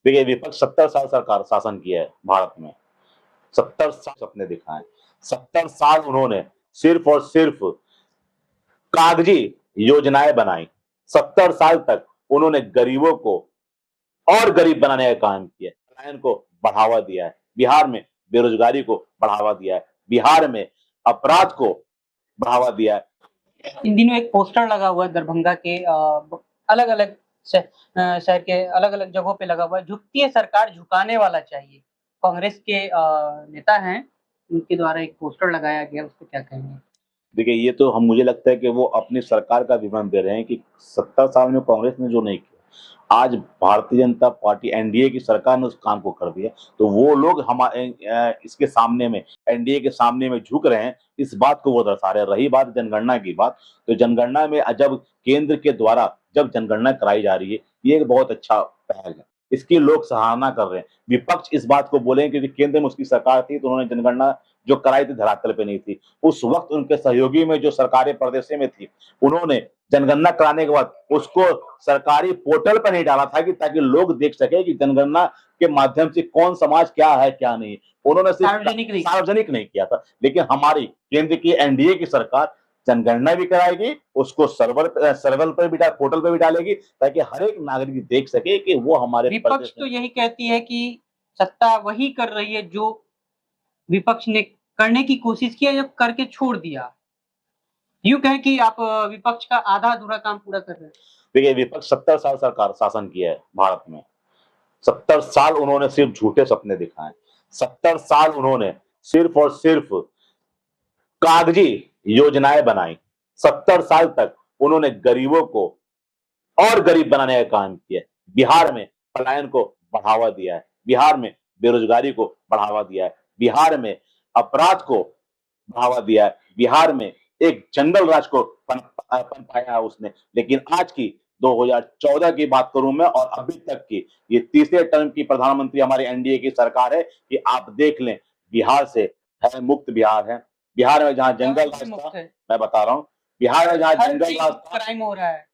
देखिए, विपक्ष 70 साल सरकार शासन किया है भारत में। 70 साल सपने दिखाए। 70 साल उन्होंने सिर्फ और सिर्फ कागजी योजनाएं बनाई। 70 साल तक उन्होंने गरीबों को और गरीब बनाने का काम किया, पलायन को बढ़ावा दिया है, बिहार में बेरोजगारी को बढ़ावा दिया है, बिहार में अपराध को बढ़ावा दिया है। इन दिनों एक पोस्टर लगा हुआ है दरभंगा के अलग-अलग शहर के अलग-अलग जगहों पे लगा हुआ है, झुकती है सरकार झुकाने वाला चाहिए। कांग्रेस के नेता हैं, उनके द्वारा एक पोस्टर लगाया गया, उसको क्या कहेंगे? देखिए, ये तो हम मुझे लगता है कि वो अपनी सरकार का विवरण दे रहे हैं कि 70 साल में कांग्रेस ने जो नहीं किया, आज भारतीय जनता पार्टी एनडीए की सरकार ने उस काम को कर दिया। तो वो लोग इसके सामने में एनडीए के सामने में झुक रहे हैं, इस बात को वो दर्शा रहे हैं। रही बात जनगणना की बात, तो जनगणना में जब केंद्र के द्वारा जब जनगणना कराई जा रही है, ये एक बहुत अच्छा पहल है। इसकी लोग सराहना कर रहे हैं। विपक्ष इस बात को बोले क्योंकि केंद्र में उसकी सरकार थी, तो उन्होंने जनगणना जो कराई थी धरातल पे नहीं थी। उस वक्त उनके सहयोगी में जो सरकारें प्रदेश में थी, उन्होंने जनगणना कराने के बाद उसको सरकारी पोर्टल पर नहीं डाला था कि ताकि लोग देख सके कि जनगणना के माध्यम से कौन समाज क्या है क्या नहीं। उन्होंने सिर्फ सार्वजनिक नहीं किया था। लेकिन हमारी केंद्र की एनडीए की सरकार जनगणना भी कराएगी, उसको सर्वर पर भी पोर्टल पर भी डालेगी, ताकि हर एक नागरिक देख सके कि वो हमारे विपक्ष तो यही कहती है कि सत्ता वही कर रही है जो विपक्ष ने करने की कोशिश की है, जो करके छोड़ दिया। यूँ कहें कि आप विपक्ष का आधा-अधूरा काम पूरा कर रहे हैं। देखिए, विपक्ष 70 साल सरकार शासन किया है भारत में। 70 साल उन्होंने सिर्फ झूठे सपने दिखाए। 70 साल उन्होंने सिर्फ और सिर्फ कागजी योजनाएं बनाई। 70 साल तक उन्होंने गरीबों को और गरीब बनाने का काम किया। बिहार में पलायन को बढ़ावा दिया है, बिहार में बेरोजगारी को बढ़ावा दिया है, बिहार में अपराध को बढ़ावा दिया है, बिहार में एक जंगल राज को पनपाया है उसने। लेकिन आज की 2014 की बात करूं मैं और अभी तक की ये तीसरे टर्म की प्रधानमंत्री हमारे एनडीए की सरकार है कि आप देख लें, बिहार से है मुक्त बिहार है। बिहार में जहां जंगल राज था, मैं बता रहा हूं, बिहार में जहां जंगल राज था, क्राइम हो रहा है।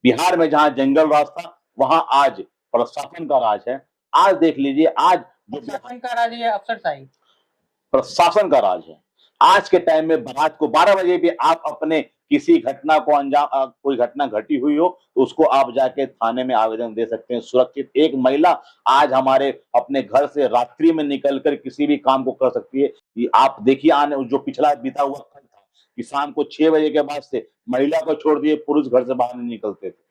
बिहार में जहां जंगल राज था, वहां आज प्रशासन का राज है। आज देख लीजिए, आज प्रशासन का राज है, अफसरशाही प्रशासन का राज है। आज के टाइम में रात को 12 बजे भी आप अपने किसी घटना को अंजाम कोई घटना घटी हुई हो तो उसको आप जाके थाने में आवेदन दे सकते हैं सुरक्षित। एक महिला आज हमारे अपने घर से रात्रि में निकलकर किसी भी काम को कर सकती है। ये आप देखिए, आने जो पिछला बीता हुआ कल था कि शाम को 6 बजे के बाद से महिला को छोड़ दिए पुरुष घर से बाहर नहीं निकलते थे।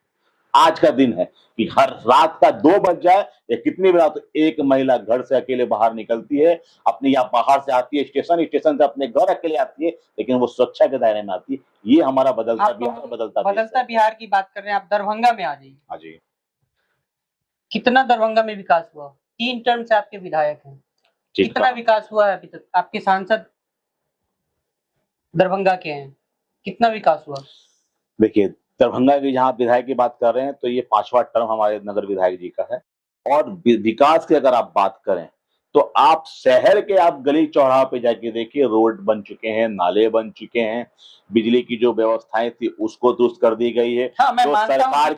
आज का दिन है कि हर रात का 2 बज जाए या कितनी भी रात, एक महिला घर से अकेले बाहर निकलती है, अपने यहाँ बाहर से आती है, स्टेशन से अपने घर अकेले आती है, लेकिन वो सुरक्षा के दायरे में आती है। ये हमारा बदलता बिहार, बदलता बिहार की बात कर रहे हैं। आप दरभंगा में आ जाइए। हाँ जी। कितना दरभंगा में विकास हुआ? 3 टर्म से आपके विधायक हैं। कितना विकास हुआ है अभी तक? आपके सांसद दरभंगा के हैं, कितना विकास हुआ? देखिए, दरभंगा की जहाँ विधायक की बात कर रहे हैं तो ये 5वां टर्म हमारे नगर विधायक जी का है। और विकास की अगर आप बात करें तो आप शहर के आप गली चौराहे पे जाके देखिए, रोड बन चुके हैं, नाले बन चुके हैं, बिजली की जो व्यवस्थाएं थी उसको दुरुस्त कर दी गई है। हाँ, जो सरकार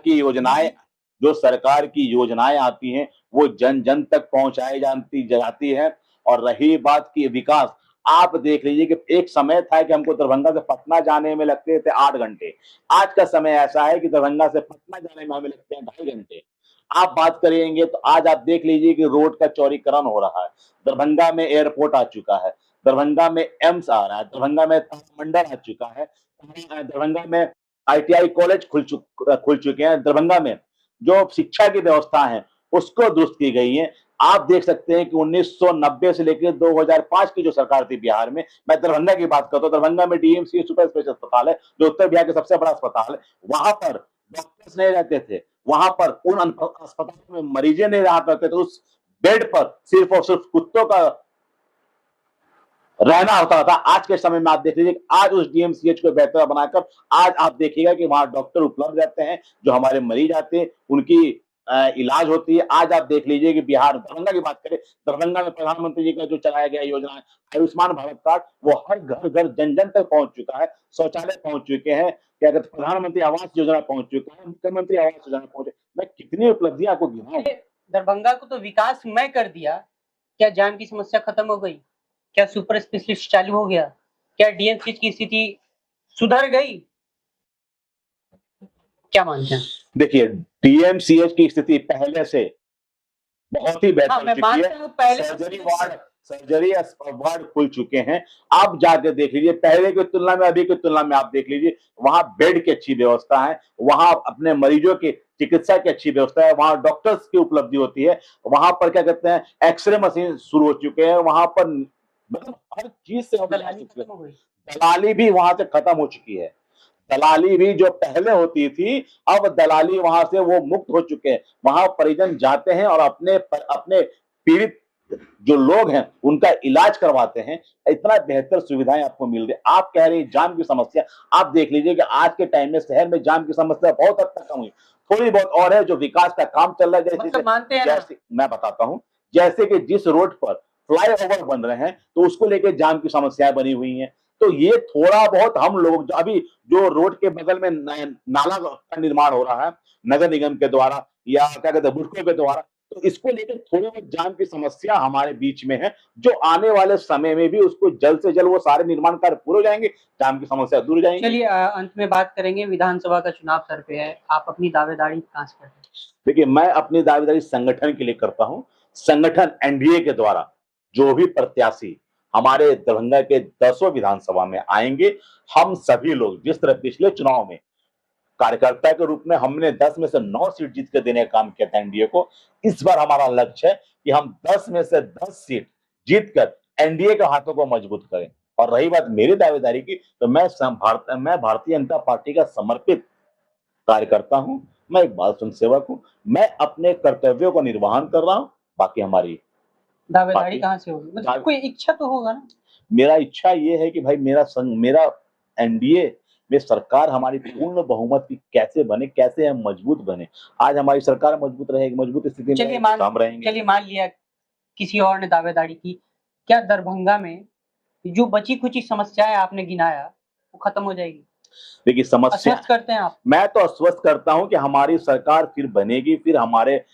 की योजनाएं आती हैं वो जन जन तक पहुंचाई जाती है। और रही बात की विकास, आप देख लीजिए कि एक समय था कि हमको दरभंगा से पटना जाने में लगते थे 8 घंटे। आज का समय ऐसा है कि दरभंगा से पटना जाने में हमें लगते हैं 2.5 घंटे। आप बात करेंगे तो आज आप देख लीजिए कि रोड का चौड़ीकरण हो रहा है, दरभंगा में एयरपोर्ट आ चुका है, दरभंगा में एम्स आ रहा है, दरभंगा में मंडल आ चुका है, दरभंगा में आईटीआई कॉलेज खुल चुके हैं, दरभंगा में जो शिक्षा की व्यवस्था है उसको दुरुस्त की गई है। आप देख सकते हैं कि 1990 से लेकर 2005 की जो सरकार थी बिहार में, मैं दरभंगा की बात करता हूँ, दरभंगा में डीएमसी सुपर स्पेशल अस्पताल है जो उत्तर बिहार का सबसे बड़ा अस्पताल है। वहां पर डॉक्टर्स नहीं रहते थे, वहां पर उन अस्पतालों में मरीजें नहीं रहा करते थे, उस बेड पर सिर्फ और सिर्फ कुत्तों का रहना होता था। आज के समय में आप देख लीजिए, आज उस डीएमसीएच को बेहतर बनाकर आज आप देखिएगा कि वहां डॉक्टर उपलब्ध रहते हैं, जो हमारे मरीज आते हैं उनकी इलाज होती है। आज आप देख लीजिए कि बिहार दरभंगा की बात करें, दरभंगा में प्रधानमंत्री जी का जो चलाया गया योजना है आयुष्मान भारत कार्ड, वो हर घर घर जन जन तक पहुंच चुका है, शौचालय पहुंच चुके हैं, क्या कहते प्रधानमंत्री आवास योजना पहुंच चुका है, मुख्यमंत्री आवास योजना पहुंचे। मैं कितनी उपलब्धियां आपको गिनाऊं। दरभंगा को तो विकासमय कर दिया। क्या जाम की समस्या खत्म हो गई? क्या सुपर स्पेशलिस्ट चालू हो गया? क्या डीएमसीएच की स्थिति सुधर गई? क्या मानते हैं? देखिए, डीएमसीएच की स्थिति पहले से बहुत ही हाँ, बेहतर मैं चुकी मानता है। हूँ पहले सर्जरी वार्ड खुल चुके हैं। आप जाके देख लीजिए, पहले की तुलना में अभी की तुलना में आप देख लीजिए, वहां बेड की अच्छी व्यवस्था है, वहां अपने मरीजों की चिकित्सा की अच्छी व्यवस्था है, वहां डॉक्टर्स की उपलब्धि होती है, वहां पर क्या कहते हैं एक्सरे मशीन शुरू हो चुके हैं, वहां पर मतलब हर चीज से अब दलाली खत्म हो गई। दलाली भी वहां से खत्म हो चुकी है। दलाली भी जो पहले होती थी, अब दलाली वहां से वो मुक्त हो चुके हैं। वहां परिजन जाते हैं और अपने पीड़ित जो लोग हैं उनका इलाज करवाते हैं। इतना बेहतर सुविधाएं आपको मिल रही है। आप कह रहे हैं जाम की समस्या, आप देख लीजिए कि आज के टाइम में शहर में जाम की समस्या बहुत हद तक कम हुई। थोड़ी बहुत और है जो विकास का काम चल रहा है, जैसे मतलब मानते हैं ना? जैसे मैं बताता हूं, जैसे कि जिस रोड पर फ्लाईओवर बन रहे हैं तो उसको लेकर जाम की समस्याएं बनी हुई हैं। तो ये थोड़ा बहुत हम लोग अभी जो रोड के बगल में नाला का निर्माण हो रहा है नगर निगम के द्वारा या क्या कहते हैं बुडको के द्वारा, तो इसको लेकर थोड़ी बहुत जाम की समस्या हमारे बीच में है, जो आने वाले समय में भी उसको जल्द से जल्द वो सारे निर्माण कार्य पूरे हो जाएंगे, जाम की समस्या दूर हो जाएंगी। चलिए अंत में बात करेंगे, विधानसभा का चुनाव सर पे है, आप अपनी दावेदारी कहाँ से करते हैं? देखिए, मैं अपनी दावेदारी संगठन के लिए करता हूं। संगठन एनडीए के द्वारा जो भी प्रत्याशी हमारे दरभंगा के 10 विधानसभा में आएंगे, हम सभी लोग जिस तरह पिछले चुनाव में कार्यकर्ता के रूप में हमने 10 में से 9 सीट जीत कर देने का काम किया था एनडीए को, इस बार हमारा लक्ष्य है कि हम 10 में से 10 सीट जीतकर एनडीए के हाथों को मजबूत करें। और रही बात मेरी दावेदारी की, तो मैं भारतीय जनता पार्टी का समर्पित कार्यकर्ता हूं, मैं एक बाल स्वयंसेवक हूं, मैं अपने कर्तव्यों का निर्वहन कर रहा हूं। बाकी हमारी दावेदारी कहाँ से होगी? मतलब कोई इच्छा तो होगा ना? मेरा इच्छा ये है कि भाई मेरा एनडीए में सरकार हमारी पूर्ण बहुमत की कैसे बने, कैसे हम मजबूत बने। आज हमारी सरकार मजबूत रहेगी, मजबूत स्थिति में चलिए हम रहेंगे। चलिए मान लिया किसी और ने दावेदारी की, क्या दरभंगा में जो बची-खुची समस्याएँ आपने गिनाया, वो खत्म हो जाएगी? देखिए समस्या आश्वस्त करते हैं आप? मैं तो आश्वस्त करता हूं कि हमारी सरकार फिर बनेगी, फिर हमारे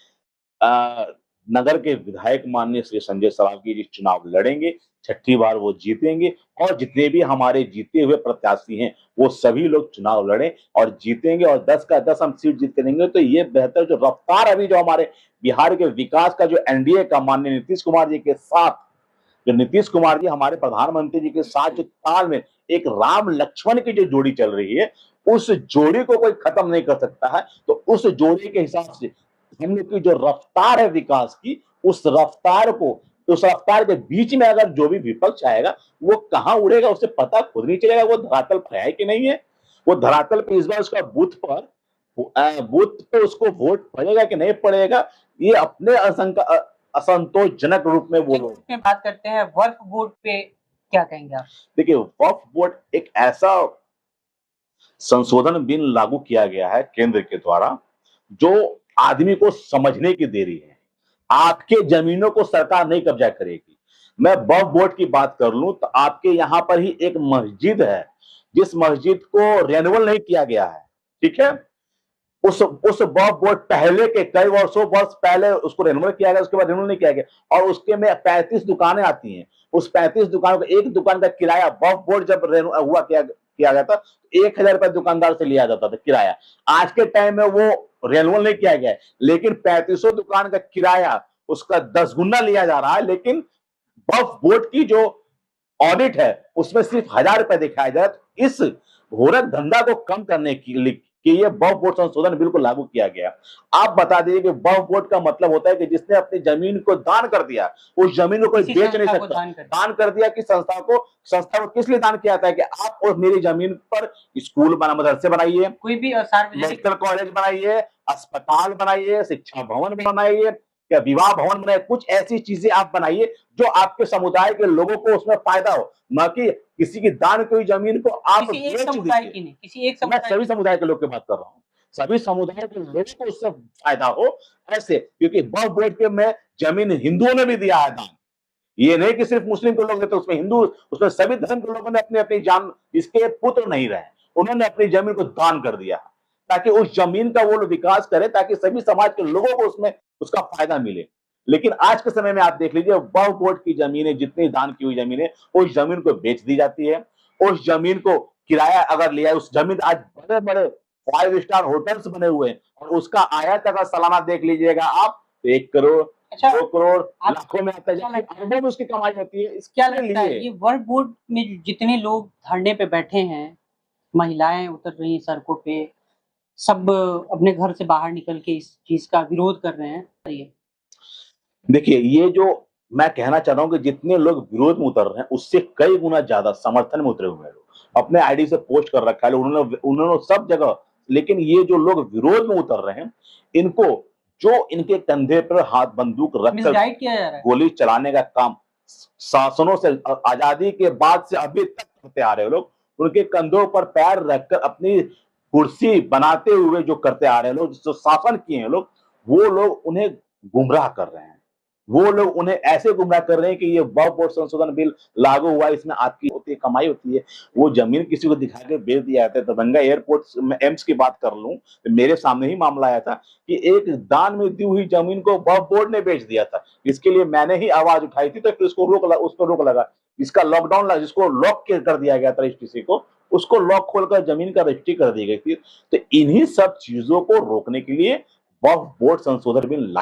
अ, नगर के विधायक माननीय श्री संजय सरावगी जी चुनाव लड़ेंगे, छठी बार वो जीतेंगे और जितने भी हमारे जीते हुए प्रत्याशी हैं, वो सभी लोग चुनाव लड़ें और जीतेंगे और 10 का 10 हम सीट जीत के देंगे। तो ये बेहतर जो रफ्तार अभी जो हमारे बिहार के विकास का जो एनडीए का माननीय नीतीश कुमार जी के साथ, जो नीतीश कुमार जी हमारे प्रधानमंत्री जी के साथ जो तालमेल एक राम लक्ष्मण की जो जोड़ी चल रही है, उस जोड़ी को कोई खत्म नहीं कर सकता है। तो उस जोड़ी के हिसाब से हम लोग की जो रफ्तार है विकास की, उस रफ्तार के बीच में अगर जो भी विपक्ष आएगा वो कहां उड़ेगा उसे पता खुद नहीं चलेगा वो धरातल पर है कि नहीं है। वो धरातल पे इस बार उसका बूथ पे उसको वोट पड़ेगा कि नहीं पड़ेगा, ये अपने असंतोषजनक रूप में वो लोग। में बात करते हैं वक्फ बोर्ड पे, क्या कहेंगे आप? देखिए, वक्फ बोर्ड एक ऐसा संशोधन बिल लागू किया गया है केंद्र के द्वारा, जो आदमी को समझने की देरी है। आपके जमीनों को सरकार नहीं कब्जा करेगी। मैं वक्फ बोर्ड की बात कर लूं तो आपके यहां पर ही एक मस्जिद है, जिस मस्जिद को रेन्युअल नहीं किया गया है, ठीक है। उस वक्फ बोर्ड पहले के कई वर्ष पहले उसको रेन्युअल किया गया, उसके बाद रेन्युअल नहीं किया गया और उसके में 35 दुकानें आती हैं। उस 35 दुकानों का एक दुकान का किराया वक्फ बोर्ड जब हुआ किया गया था, 1000 रुपए दुकानदार से लिया जाता था किराया। आज के टाइम में वो रेन्युअल नहीं किया गया है, लेकिन 35 दुकान का किराया उसका 10 गुना लिया जा रहा है। लेकिन वक्फ बोर्ड की जो ऑडिट है उसमें सिर्फ 1000 रुपए दिखाया जाए। तो इस घोरक धंधा को कम करने के लिए कि ये वक्फ बोर्ड संशोधन बिल्कुल लागू किया गया। आप बता दीजिए कि वक्फ बोर्ड का मतलब होता है कि जिसने अपनी जमीन को दान कर दिया, उस जमीन को कोई बेच नहीं सकता। दान कर दिया कि संस्था को किस लिए दान किया था कि आप और मेरी जमीन पर स्कूल मदरसे बनाइए, कोई भी मेडिकल कॉलेज बनाइए, अस्पताल बनाइए, शिक्षा भवन बनाइए, या विवाह भवन बनाइए, कुछ ऐसी चीजें आप बनाइए जो आपके समुदाय के लोगों को उसमें फायदा हो, न कि किसी की दान की जमीन को आप किसी एक समुदाय की नहीं, किसी एक मैं सभी समुदाय के लोग की बात कर रहा हूँ, सभी समुदाय के लोगों को उससे फायदा हो ऐसे। क्योंकि वक्फ बोर्ड के में जमीन हिंदुओं ने भी दिया है दान, ये नहीं कि सिर्फ मुस्लिम के लोग देते, उसमें हिंदू, उसमें सभी धर्म के लोगों ने अपनी अपनी जान, इसके पुत्र नहीं रहे, उन्होंने अपनी जमीन को दान कर दिया ताकि उस जमीन का वो लोग विकास करें, ताकि सभी समाज के लोगों को उसमें उसका फायदा मिले। लेकिन आज के समय में आप देख लीजिए, वक्फ बोर्ड की जमीनें, जितनी दान की हुई जमीनें, उस जमीन को बेच दी जाती है। उस जमीन को किराया अगर लिया है, उस जमीन आज बड़े बड़े 5 स्टार होटल्स बने हुए हैं, और उसका आयात अगर सालाना देख लीजिएगा आप, तो 1 करोड़, अच्छा, 2 करोड़, आप लाखों में आता है, क्या जबकि लगता है अरबों में उसकी कमाई होती है। क्या इसके लगता है लिए ये वक्फ बोर्ड में जितने लोग धरने पे बैठे हैं, महिलाएं उतर रही हैं सड़कों पे, सब अपने घर से बाहर निकल के इस चीज का विरोध कर रहे हैं, ये देखिए, ये जो मैं कहना चाह रहा हूँ कि जितने लोग विरोध में उतर रहे हैं, उससे कई गुना ज्यादा समर्थन में उतरे हुए हैं लोग। अपने आईडी से पोस्ट कर रखा है, उन्होंने उन्होंने सब जगह। लेकिन ये जो लोग विरोध में उतर रहे हैं, इनको, जो इनके कंधे पर हाथ बंदूक रखकर मिसगाइड किया जा रहा है। गोली चलाने का काम शासनों से, आजादी के बाद से अभी तक करते आ रहे हैं लोग, उनके कंधों पर पैर रखकर अपनी कुर्सी बनाते हुए जो करते आ रहे हैं लोग, जो शासन किए हैं लोग, वो लोग उन्हें गुमराह कर रहे हैं। वो लोग उन्हें ऐसे गुमराह कर रहे हैं कि ये वक्फ बोर्ड संशोधन बिल लागू हुआ, इसमें आपकी होती है, कमाई होती है। वो जमीन किसी को दिखा के बेच दिया जाता है। दरभंगा एयरपोर्ट में, एम्स की बात कर लूं, तो मेरे सामने ही मामला आया था कि एक दान में दी हुई जमीन को वक्फ बोर्ड ने बेच दिया था। इसके लिए मैंने ही आवाज उठाई थी, तो फिर उस पर रोक लगा। इसका लॉकडाउन लगा, जिसको लॉक कर दिया गया था रजिस्ट्री को, उसको लॉक खोलकर जमीन का रजिस्ट्री कर दी गई थी। तो इन्हीं सब चीजों को रोकने के लिए वक्फ बोर्ड संशोधन बिल लाया।